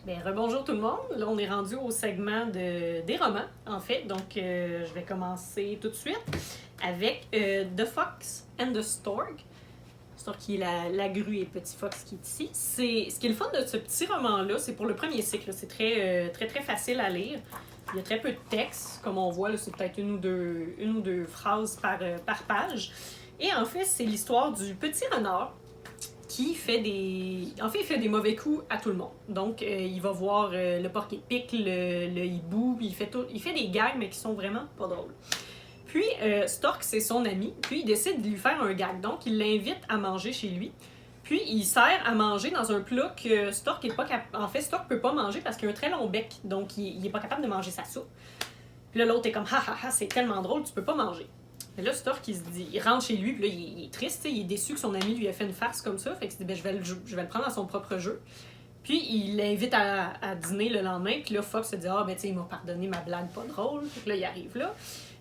Bien, rebonjour tout le monde. Là, on est rendu au segment des romans, en fait. Donc, je vais commencer tout de suite avec The Fox and the Stork. Stork qui est la grue et le petit fox qui est ici. Ce qui est le fun de ce petit roman-là, c'est pour le premier cycle. C'est très facile à lire. Il y a très peu de texte. Comme on voit, là, c'est peut-être une ou deux phrases par page. Et en fait, c'est l'histoire du petit renard qui fait des... En fait, il fait des mauvais coups à tout le monde. Donc, il va voir le porc-épic, le hibou, puis il fait des gags, mais qui sont vraiment pas drôles. Puis, Stork, c'est son ami, puis il décide de lui faire un gag. Donc, il l'invite à manger chez lui. Puis, il sert à manger dans un plat que Stork est pas capable... En fait, Stork peut pas manger parce qu'il a un très long bec, donc il est pas capable de manger sa soupe. Puis là, l'autre est comme « Ha ha ha, c'est tellement drôle, tu peux pas manger. » Mais là, Stork, il rentre chez lui, puis là, il est triste, il est déçu que son ami lui a fait une farce comme ça. Fait qu'il se dit, ben, je vais le prendre à son propre jeu. Puis, il l'invite à dîner le lendemain, puis là, Fox se dit, ah, ben, tu sais, il m'a pardonné ma blague pas drôle. Fait que là, il arrive là.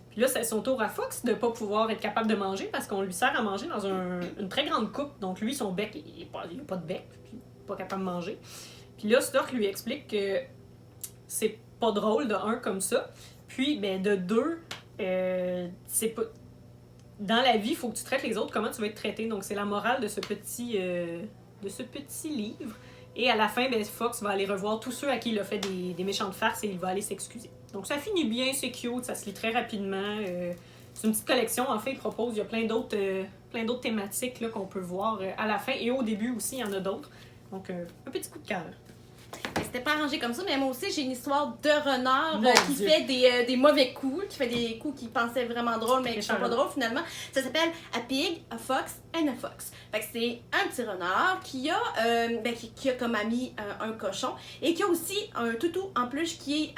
Puis là, c'est son tour à Fox de pas pouvoir être capable de manger parce qu'on lui sert à manger dans une très grande coupe. Donc, lui, son bec, il a pas de bec, puis il est pas capable de manger. Puis là, Stork lui explique que c'est pas drôle, de un, comme ça. Puis, ben, de deux, c'est pas... Dans la vie, il faut que tu traites les autres comment tu vas être traité. Donc, c'est la morale de ce petit livre. Et à la fin, ben, Fox va aller revoir tous ceux à qui il a fait des méchantes farces et il va aller s'excuser. Donc, ça finit bien, c'est cute, ça se lit très rapidement. C'est une petite collection. En fait, il propose, il y a plein d'autres thématiques là, qu'on peut voir à la fin. Et au début aussi, il y en a d'autres. Donc, un petit coup de cœur. C'était pas arrangé comme ça, mais moi aussi, j'ai une histoire de renard qui Dieu. fait des mauvais coups, qui fait des coups qu'il pensait vraiment drôles, mais qui sont pas drôles finalement. Ça s'appelle A Pig, a Fox and a Fox. Fait que c'est un petit renard qui a comme ami un cochon et qui a aussi un toutou en plus qui est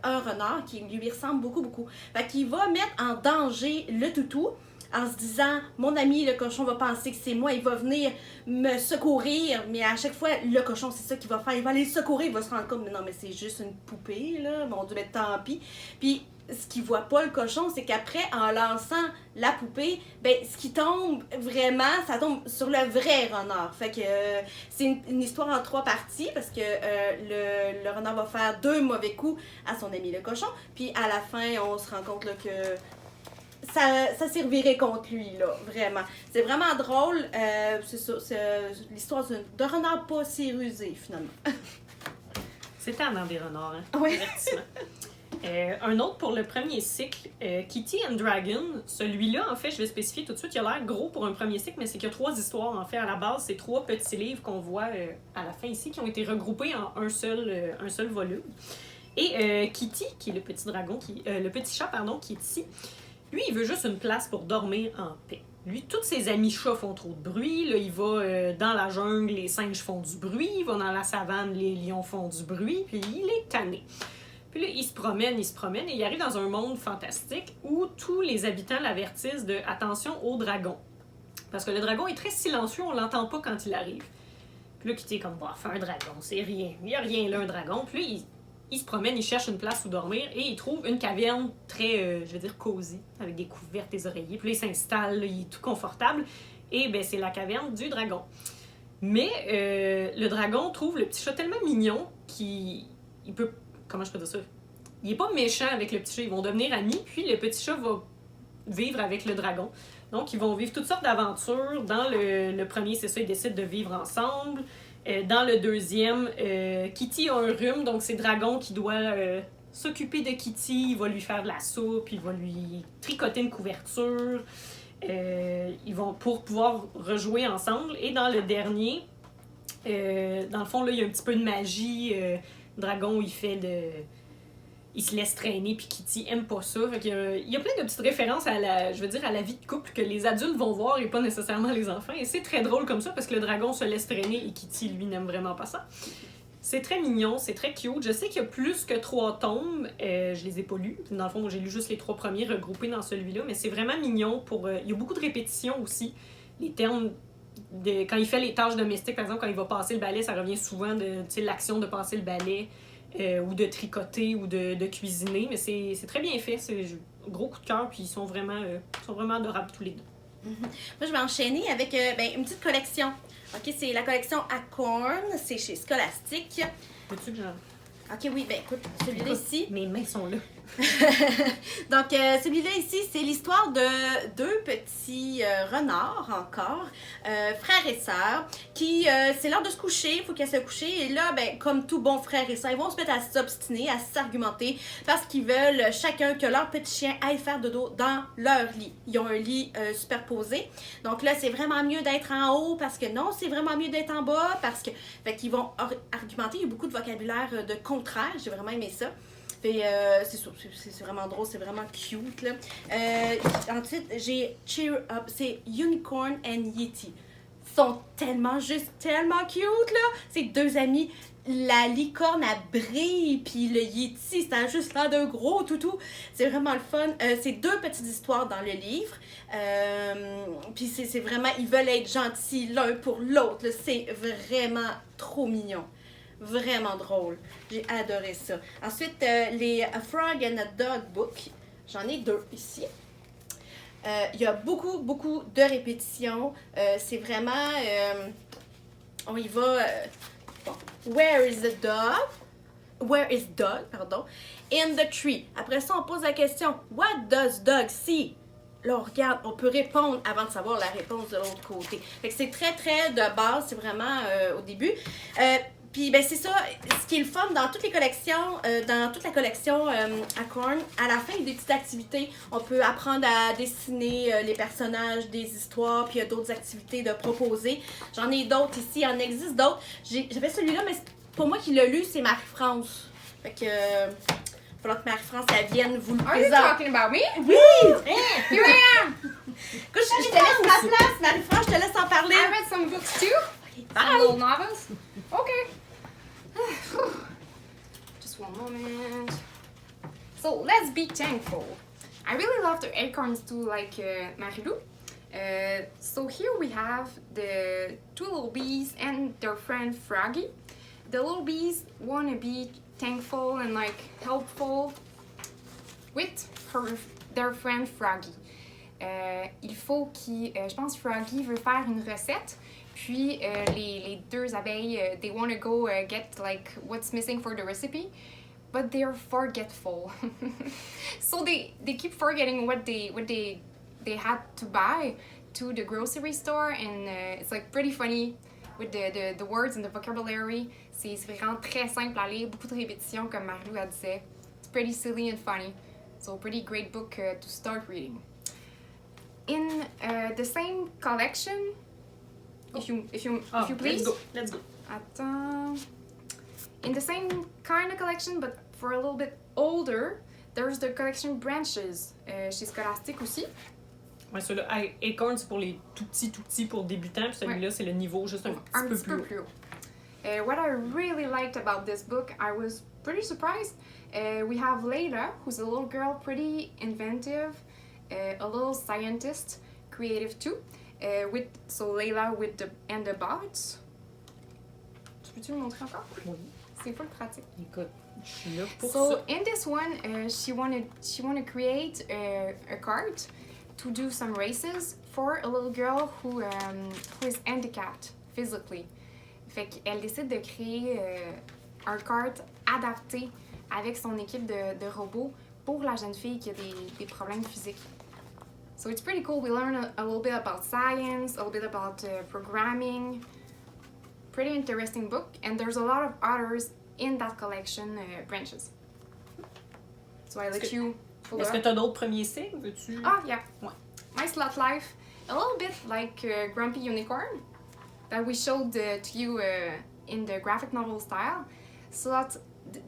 un renard qui lui ressemble beaucoup. Fait qu'il va mettre en danger le toutou en se disant, mon ami le cochon va penser que c'est moi, il va venir me secourir, mais à chaque fois, le cochon, c'est ça qu'il va faire, il va aller le secourir, il va se rendre compte, mais non, mais c'est juste une poupée, là, mon Dieu, mais tant pis. Puis, ce qu'il voit pas, le cochon, c'est qu'après, en lançant la poupée, ben, ce qui tombe vraiment, ça tombe sur le vrai renard. Fait que c'est une histoire en 3 parties, parce que le renard va faire 2 mauvais coups à son ami le cochon, puis à la fin, on se rend compte là, que ça servirait contre lui, là, vraiment. C'est vraiment drôle. C'est ça, c'est l'histoire de renard pas si rusé, finalement. C'est tannant des renards, hein? Oui. Divertissement. Un autre pour le premier cycle, Kitty and Dragon. Celui-là, en fait, je vais spécifier tout de suite, il a l'air gros pour un premier cycle, mais c'est qu'il y a 3 histoires. En fait, à la base, c'est 3 petits livres qu'on voit à la fin ici, qui ont été regroupés en un seul volume. Et Kitty, qui est le petit dragon, le petit chat, pardon, qui est ici, lui, il veut juste une place pour dormir en paix. Lui, tous ses amis chats font trop de bruit. Là, il va dans la jungle, les singes font du bruit. Il va dans la savane, les lions font du bruit. Puis il est tanné. Puis là, il se promène, et il arrive dans un monde fantastique où tous les habitants l'avertissent de « attention au dragon ». Parce que le dragon est très silencieux, on l'entend pas quand il arrive. Puis là, Kitty est comme « bah, un dragon, c'est rien. Il y a rien là, un dragon. » Puis là, il se promène, il cherche une place où dormir et il trouve une caverne très, cosy, avec des couvertes, des oreillers. Puis là, il s'installe, là, il est tout confortable. Et ben c'est la caverne du dragon. Mais le dragon trouve le petit chat tellement mignon qu'il peut... Comment je peux dire ça? Il est pas méchant avec le petit chat, ils vont devenir amis, puis le petit chat va vivre avec le dragon. Donc, ils vont vivre toutes sortes d'aventures. Dans le premier, c'est ça, ils décident de vivre ensemble. Dans le deuxième, Kitty a un rhume, donc c'est Dragon qui doit s'occuper de Kitty. Il va lui faire de la soupe, il va lui tricoter une couverture. Ils vont pour pouvoir rejouer ensemble. Et dans le dernier, dans le fond, là, il y a un petit peu de magie. Dragon, il se laisse traîner, puis Kitty aime pas ça. Fait qu'il y a plein de petites références à la vie de couple que les adultes vont voir et pas nécessairement les enfants. Et c'est très drôle comme ça, parce que le dragon se laisse traîner et Kitty, lui, n'aime vraiment pas ça. C'est très mignon, c'est très cute. Je sais qu'il y a plus que 3 tomes. Je les ai pas lus. Dans le fond, j'ai lu juste les 3 premiers regroupés dans celui-là, mais c'est vraiment mignon. Il y a beaucoup de répétitions aussi. Les termes... quand il fait les tâches domestiques, par exemple, quand il va passer le balai, ça revient souvent de l'action de passer le balai. Ou de tricoter ou de cuisiner, mais c'est très bien fait, c'est un gros coup de cœur, puis ils sont vraiment adorables tous les deux. Moi, je vais enchaîner avec une petite collection OK, c'est la collection Acorn. C'est chez Scholastic. Veux-tu que j'en... OK, oui, ben écoute, celui-là Écoute, ici. mes mains sont là. Donc, celui-là ici, c'est l'histoire de deux petits renards encore, frères et sœurs, qui, c'est l'heure de se coucher, il faut qu'elles se coucher, et là, ben, comme tout bon frère et sœur, ils vont se mettre à s'obstiner, à s'argumenter, parce qu'ils veulent chacun que leur petit chien aille faire dodo dans leur lit. Ils ont un lit superposé. Donc là, c'est vraiment mieux d'être en haut, parce que non, c'est vraiment mieux d'être en bas, parce que, fait qu'ils vont argumenter, il y a beaucoup de vocabulaire de contraire, j'ai vraiment aimé ça. C'est vraiment drôle, c'est vraiment cute, là. Ensuite, j'ai Cheer Up, c'est Unicorn and Yeti. Ils sont tellement cute, là. C'est deux amis. La licorne, elle brille, puis le Yeti, ça a juste l'air d'un gros toutou. C'est vraiment le fun. C'est deux petites histoires dans le livre. Puis c'est vraiment, ils veulent être gentils l'un pour l'autre. C'est vraiment trop mignon. Vraiment drôle. J'ai adoré ça. Ensuite, les A Frog and a Dog Book. J'en ai deux ici. Il y a beaucoup de répétitions. C'est vraiment... on y va... bon. Where is the dog? Where is dog, pardon. In the tree. Après ça, on pose la question. What does dog see? Là, on regarde, on peut répondre avant de savoir la réponse de l'autre côté. Fait que c'est très de base. C'est vraiment au début. Puis, ben, c'est ça, ce qui est le fun dans toutes les collections, dans toute la collection Acorn, à la fin, il y a des petites activités. On peut apprendre à dessiner les personnages, des histoires, puis il y a d'autres activités de proposer. J'en ai d'autres ici, il en existe d'autres. J'avais celui-là, mais pour moi qui l'a lu, c'est Marie-France. Fait que, il va falloir que Marie-France, elle vienne vous le présenter. Are you talking about me? Oui! Here I am! Écoute, je te laisse ma place, Marie-France, je te laisse en parler. I read some books too. Bye! Some little novels. Okay. Just one moment. So let's be thankful. I really love the acorns too, like Marilou. So here we have the two little bees and their friend Froggy. The little bees want to be thankful and like helpful with their friend Froggy. Il faut je pense Froggy veut faire une recette. Puis les deux abeilles, they want to go get like what's missing for the recipe, but they are forgetful. So they keep forgetting what they had to buy to the grocery store, and it's like pretty funny with the words and the vocabulary. C'est vraiment très simple à lire, beaucoup de répétitions comme Marilou a dit. It's pretty silly and funny. So pretty great book to start reading. In the same collection. If you please. Let's go. Attends. In the same kind of collection, but for a little bit older, there's the collection Branches chez Scholastic aussi. Ouais, celui-là, Acorn, c'est pour les tout petits pour débutants, puis celui-là, c'est le niveau juste un petit peu plus haut. What I really liked about this book, I was pretty surprised. We have Layla, who's a little girl, pretty inventive, a little scientist, creative too. So Layla with the bots. Tu peux-tu me montrer encore? Oui. C'est full pratique. Écoute, je suis là pour ça. So in this one, she wanted to create a card to do some races for a little girl who is handicapped physically. Fait qu'elle décide de créer un kart adapté avec son équipe de robots pour la jeune fille qui a des problèmes physiques. So it's pretty cool. We learn a little bit about science, a little bit about programming. Pretty interesting book, and there's a lot of others in that collection, Branches. So I let you pull Est-ce up. que tu as d'autres premiers signes? Veux-tu? Oh, yeah. Ouais. My Slot Life, a little bit like Grumpy Unicorn that we showed to you in the graphic novel style.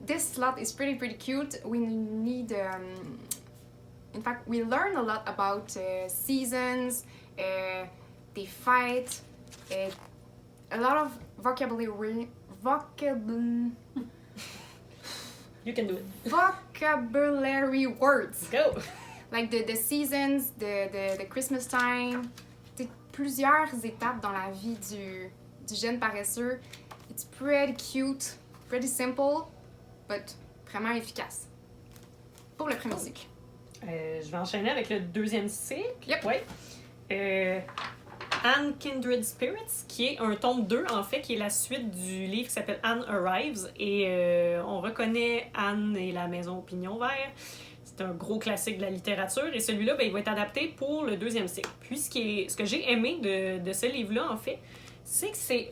This slot is pretty cute. We need, in fact, we learn a lot about seasons, they fight, a lot of vocabulary. You can do it. Vocabulary words. Go! Like the seasons, the Christmas time. C'est plusieurs étapes dans la vie du jeune paresseux. It's pretty cute, pretty simple, but vraiment efficace. Pour le premier cycle. Je vais enchaîner avec le deuxième cycle. Yep. Ouais. Anne Kindred Spirits, qui est un tome 2, en fait, qui est la suite du livre qui s'appelle Anne Arrives. Et on reconnaît Anne et la maison au pignon vert. C'est un gros classique de la littérature. Et celui-là, ben, il va être adapté pour le 2e cycle. Puis ce que j'ai aimé de ce livre-là, en fait, c'est que c'est...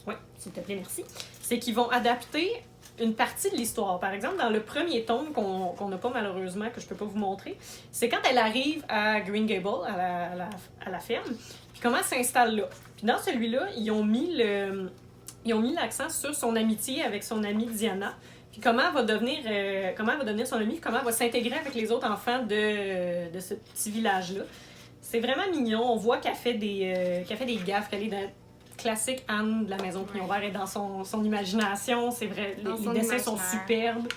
Oui, s'il te plaît, merci. C'est qu'ils vont adapter une partie de l'histoire. Par exemple, dans le premier tome qu'on n'a pas malheureusement, que je peux pas vous montrer, c'est quand elle arrive à Green Gable, à la ferme, puis comment elle s'installe là. Puis dans celui-là, ils ont mis l'accent sur son amitié avec son amie Diana, puis comment elle va devenir son amie, puis comment elle va s'intégrer avec les autres enfants de ce petit village-là. C'est vraiment mignon. On voit qu'elle fait des gaffes, qu'elle est dans classique Anne de la maison Pignon Vert est dans son imagination, c'est vrai, les dessins sont superbes.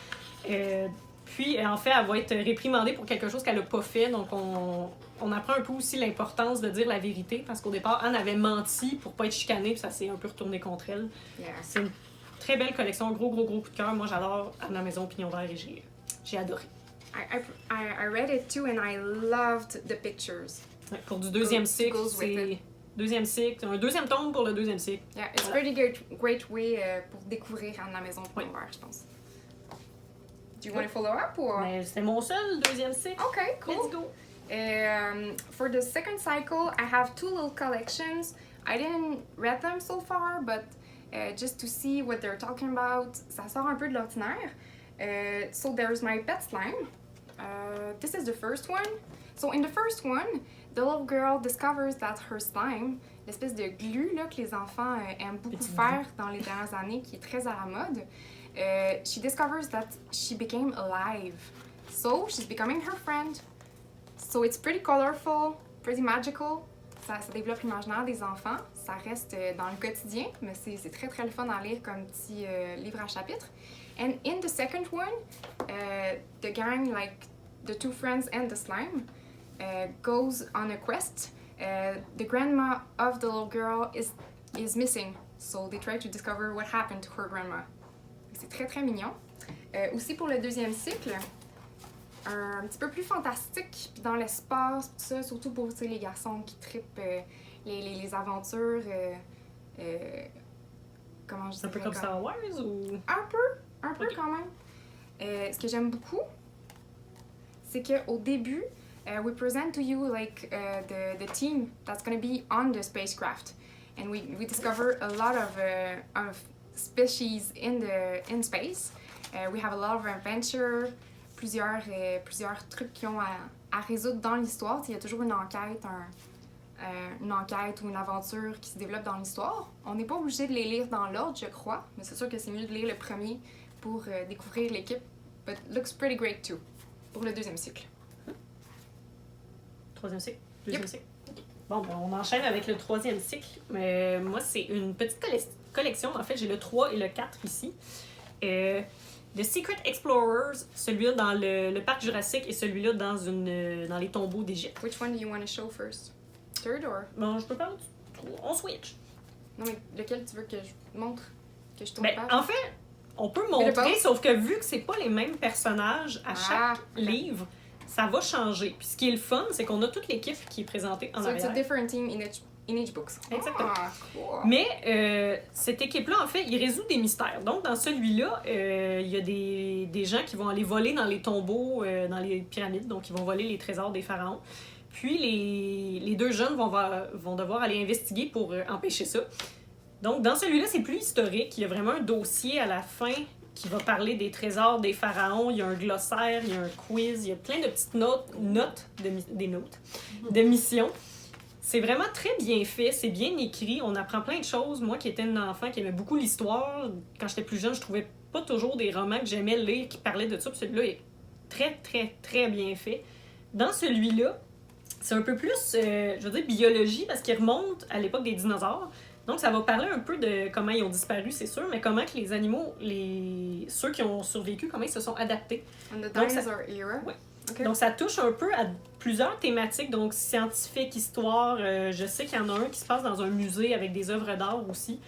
Puis, en fait, elle va être réprimandée pour quelque chose qu'elle n'a pas fait, donc on apprend un peu aussi l'importance de dire la vérité, parce qu'au départ, Anne avait menti pour pas être chicanée, puis ça s'est un peu retourné contre elle. Yeah. C'est une très belle collection, gros coup de cœur. Moi, j'adore Anne de la maison Pignon Vert et j'ai adoré. I read it too and I loved the pictures. Ouais, pour du 2e cycle, c'est... 2e cycle, un 2e tome pour le 2e cycle. Yeah, it's voilà. pretty great way pour découvrir Anne de la maison Pignon Vert, je pense. Do you want to follow up or? Mais c'était mon seul 2e cycle. Okay, cool. Let's go. For the second cycle, I have 2 little collections. I didn't read them so far, but just to see what they're talking about, ça sort un peu de l'ordinaire. So there's my pet slime. This is the first one. So in the first one, the little girl discovers that her slime, l'espèce de glu là, que les enfants aiment beaucoup faire dans les dernières années, qui est très à la mode, she discovers that she became alive. So she's becoming her friend. So it's pretty colorful, pretty magical. Ça développe l'imaginaire des enfants. Ça reste dans le quotidien, mais c'est très très le fun à lire comme petit livre à chapitre. And in the second one, the gang, like the 2 friends and the slime, goes on a quest. The grandma of the little girl is missing, so they try to discover what happened to her grandma. C'est très très mignon. Aussi pour le 2e cycle, un petit peu plus fantastique, puis dans l'espace, tout ça, surtout pour les garçons qui trippent les aventures. Comment je dirais? Un peu comme Star Wars ou? Un peu quand même. Ce que j'aime beaucoup, c'est qu'au début, we present to you like the team that's going to be on the spacecraft, and we discover a lot of species in space. We have a lot of adventure, plusieurs trucs qui ont à résoudre dans l'histoire. Il y a toujours une enquête ou une aventure qui se développe dans l'histoire. On n'est pas obligé de les lire dans l'ordre, je crois, mais c'est sûr que c'est mieux de lire le premier pour découvrir l'équipe. But looks pretty great too, pour le 2e cycle. 3e cycle? 2e cycle? Bon, ben, on enchaîne avec le 3e cycle. Moi, c'est une petite collection. En fait, j'ai le 3 et le 4 ici. The Secret Explorers, celui-là dans le parc Jurassique et celui-là dans les tombeaux d'Égypte. Which one do you want to show first? Third or? Bon, je peux parler du 3. On switch. Non, mais lequel tu veux que je montre? Que je tourne Ben, en fait, on peut montrer, sauf que vu que c'est pas les mêmes personnages à chaque livre, ça va changer. Puis ce qui est le fun, c'est qu'on a toute l'équipe qui est présentée en arrière. So it's a different team in each book. Exactement. Ah, cool. Mais cette équipe-là, en fait, il résout des mystères. Donc, dans celui-là, il y a des gens qui vont aller voler dans les tombeaux, dans les pyramides. Donc, ils vont voler les trésors des pharaons. Puis, les 2 jeunes vont devoir aller investiguer pour empêcher ça. Donc, dans celui-là, c'est plus historique. Il y a vraiment un dossier à la fin qui va parler des trésors des pharaons. Il y a un glossaire, il y a un quiz, il y a plein de petites notes de mission. C'est vraiment très bien fait, c'est bien écrit, on apprend plein de choses. Moi qui étais une enfant qui aimait beaucoup l'histoire, quand j'étais plus jeune, je trouvais pas toujours des romans que j'aimais lire qui parlaient de ça, puis celui-là est très, très, très bien fait. Dans celui-là, c'est un peu plus, je veux dire, biologie, parce qu'il remonte à l'époque des dinosaures. Donc, ça va parler un peu de comment ils ont disparu, c'est sûr, mais comment que les animaux, ceux qui ont survécu, comment ils se sont adaptés. On the dinosaur era? Ouais. Okay. Donc, ça touche un peu à plusieurs thématiques, donc scientifique, histoire. Je sais qu'il y en a un qui se passe dans un musée avec des œuvres d'art aussi.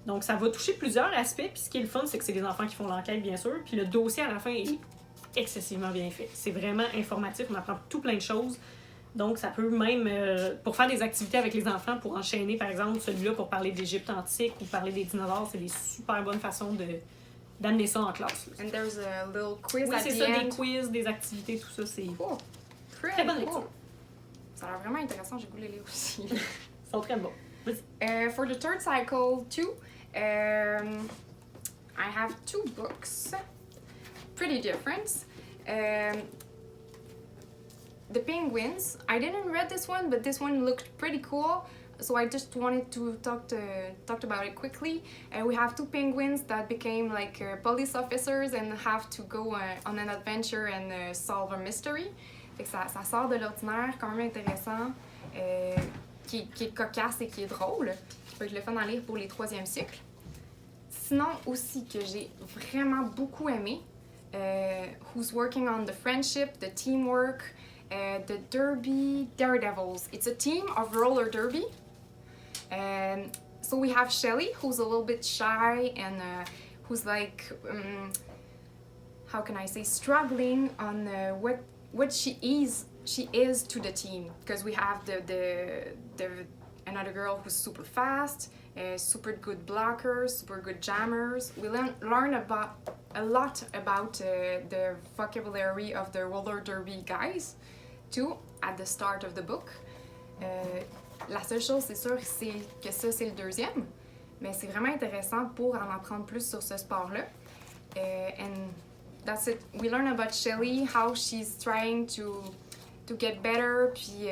Donc, ça va toucher plusieurs aspects. Puis, ce qui est le fun, c'est que c'est les enfants qui font l'enquête, bien sûr. Puis, le dossier à la fin est excessivement bien fait. C'est vraiment informatif. On apprend tout plein de choses. Donc, ça peut même, pour faire des activités avec les enfants, pour enchaîner, par exemple, celui-là pour parler de l'Égypte antique ou parler des dinosaures, c'est des super bonnes façons d'amener ça en classe. And there's a little quiz Oui, at c'est the ça, end. des quiz, des activités, tout ça, c'est Cool. très bonne lecture. Ça a l'air vraiment intéressant, j'ai goût de les lire aussi. Ils sont très bons. For the third cycle too, I have 2 books, pretty different. The Penguins, I didn't read this one, but this one looked pretty cool, so I just wanted to talk about it quickly. We have 2 penguins that became like police officers and have to go on an adventure and solve a mystery. Fait que ça sort de l'ordinaire, quand même intéressant, qui est cocasse et qui est drôle. Fait que je le fais en lire pour les 3e cycles. Sinon aussi que j'ai vraiment beaucoup aimé, Who's Working on the Friendship, the Teamwork, the Derby Daredevils. It's a team of roller derby. So we have Shelly, who's a little bit shy and who's like, how can I say, struggling on what she is to the team. Because we have the another girl who's super fast, super good blockers, super good jammers. We learn about a lot about the vocabulary of the roller derby guys too at the start of the book. La seule chose, c'est sûr, c'est que ça, c'est le 2e, mais c'est vraiment intéressant pour en apprendre plus sur ce sport-là. And that's it. We learn about Shelly, how she's trying to get better, puis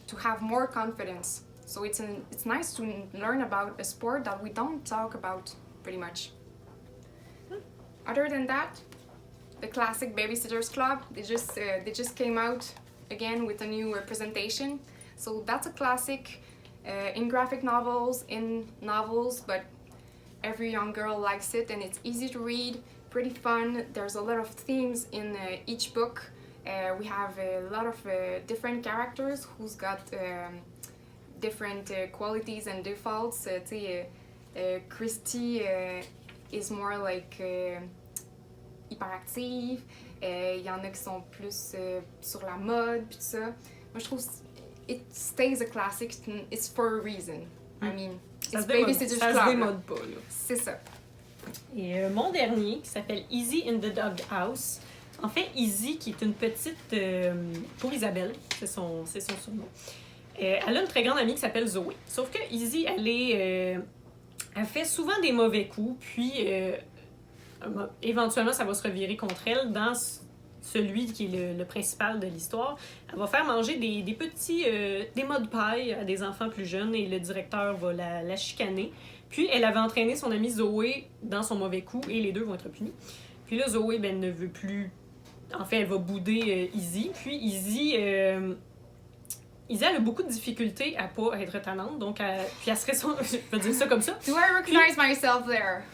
to have more confidence. So it's nice to learn about a sport that we don't talk about pretty much. Other than that, the classic Babysitters Club, they just came out again with a new representation. So that's a classic in graphic novels, but every young girl likes it and it's easy to read, pretty fun. There's a lot of themes in each book. We have a lot of different characters who's got different qualities and defaults. Christy is more like hyperactive. Il y en a qui sont plus sur la mode, puis tout ça. Moi, je trouve it stays a classic. It's for a reason. I mean, it's Babysitter's Club. Ça se démode pas, là. C'est ça. Et mon dernier, qui s'appelle Easy in the Doghouse. En fait, Easy, qui est une petite... pour Isabelle, c'est son surnom. Elle a une très grande amie qui s'appelle Zoé. Sauf que Easy, elle fait souvent des mauvais coups, puis éventuellement, ça va se revirer contre elle dans celui qui est le principal de l'histoire. Elle va faire manger des petits... des mots de paille à des enfants plus jeunes et le directeur va la chicaner. Puis, elle avait entraîné son amie Zoé dans son mauvais coup et les deux vont être punis. Puis là, Zoé, ne veut plus... En fait, elle va bouder Easy. Puis Easy... Easy, elle a beaucoup de difficultés à pas être tannante, donc puis elle serait je peux dire ça comme ça. Do I recognize myself there?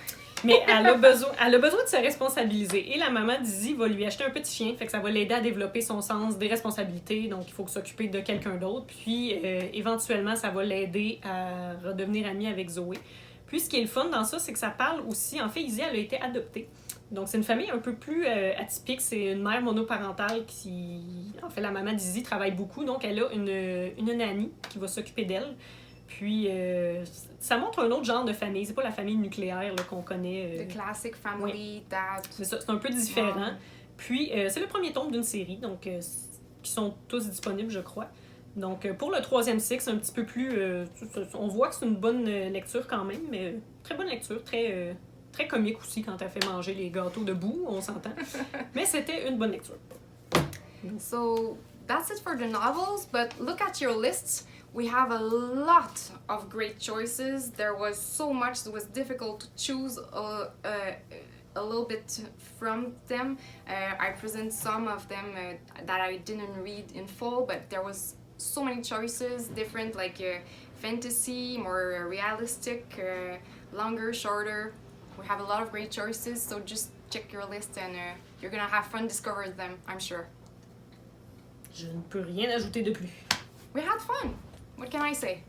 Mais elle a besoin de se responsabiliser. Et la maman d'Izzy va lui acheter un petit chien, fait que ça va l'aider à développer son sens des responsabilités, donc il faut s'occuper de quelqu'un d'autre. Puis éventuellement, ça va l'aider à redevenir amie avec Zoé. Puis ce qui est le fun dans ça, c'est que ça parle aussi... En fait, Izzy, elle a été adoptée. Donc, c'est une famille un peu plus atypique. C'est une mère monoparentale qui... En fait, la maman d'Izzy travaille beaucoup, donc elle a une nanny qui va s'occuper d'elle. Puis, ça montre un autre genre de famille. C'est pas la famille nucléaire là, qu'on connaît. The classic family, oui. dad. C'est ça, c'est un peu différent. Puis, c'est le premier tome d'une série, donc qui sont tous disponibles, je crois. Donc, pour le 3e cycle, c'est un petit peu plus... on voit que c'est une bonne lecture quand même, mais très bonne lecture, très comique aussi quand elle fait manger les gâteaux debout, on s'entend. Mais c'était une bonne lecture. So, that's it for the novels, but look at your lists. We have a lot of great choices. There was so much, it was difficult to choose a little bit from them. I present some of them that I didn't read in full, but there was so many choices, different like fantasy, more realistic, longer, shorter. We have a lot of great choices, so just check your list and you're gonna have fun discovering them, I'm sure. Je ne peux rien ajouter de plus. We had fun. What can I say?